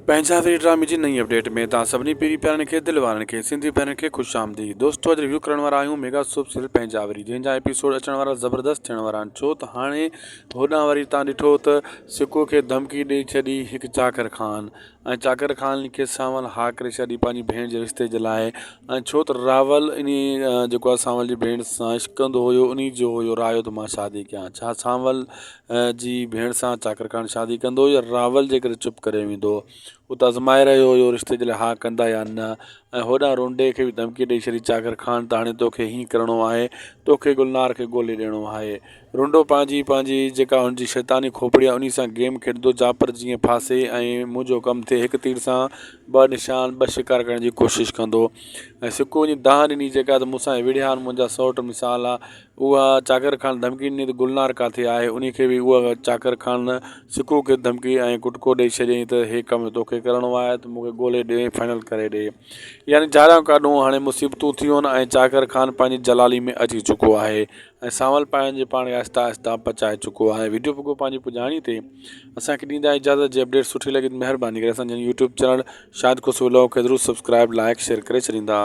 पंजाबी ड्रामे जी नई अपडेट में तव्हां सभिनी पहिरीं प्यारनि खे दिलि वारनि खे सिंधी भेनरुनि खे ख़ुशि आमदीद। दोस्तो अॼु रिव्यू करण वारा आहियूं मेगा सूप सीरियल पंजाबरी, जंहिंजा एपिसोड अचण वारा ज़बरदस्त थियण वारा आहिनि। छो त हाणे होॾां वरी तव्हां ॾिठो त सिको खे धमकी ॾेई छॾी हिकु चाकर ख़ान, ऐं चाकर ख़ान खे सांवल हा करे छॾी पंहिंजी भेण जे रिश्ते जे लाइ। ऐं छो त रावल इन जेको आहे सांवल जी भेण सां इश्क कंदो हुयो, उन जो हुयो रायो त मां शादी कयां। छा सांवल जी भेण सां चाकर ख़ान शादी कंदो या रावल जे करे चुप करे वेंदो? उहो त आज़माए रहियो हुयो रिश्ते जे लाइ हा कंदा या न। ऐं होॾां रोंडे खे बि धमकी ॾेई छॾी चाकर ख़ान त हाणे तोखे हीअं करिणो आहे, तोखे गुलनार खे ॻोल्हे ॾियणो आहे। रोंडो पंहिंजी जेका हुनजी शैतानी खोपड़ी आहे उन सां गेम खेॾंदो, जापर जीअं फासे ऐं मुंहिंजो कमु थिए, हिकु तीर सां ॿ निशान ॿ शिकार करण जी कोशिशि कंदो। ऐं सिको वञी दाह ॾिनी जेका त मूंसां विढ़िया आहिनि मुंहिंजा सौट मिसाल आहे, उहा चाकर ख़ान धमकी ॾिनी त गुलनार किथे आहे, उन खे बि उहा चाकर ख़ान सिको खे धमकी ऐं कुटको ॾेई छॾियईं त हे कमु तोखे करिणो आहे त मूंखे ॻोल्हे ॾे, फाइनल करे ॾे। यानी जारियां काॾूं हाणे मुसीबतूं थियूं आहिनि ऐं चाकर ख़ान पंहिंजी जलाली में अची चुको आहे ऐं सांवल पंहिंजे पाण खे आहिस्ता आहिस्ता पचाए चुको आहे। वीडियो पोइ पंहिंजी पुॼाणी ते असांखे ॾींदा इजाज़त। जी अपडेट सुठी लॻी त महिरबानी करे असांजे यूट्यूब चैनल शाद कुस व्लॉग खे ज़रूरु सब्सक्राइब लाइक शेयर करे छॾींदा।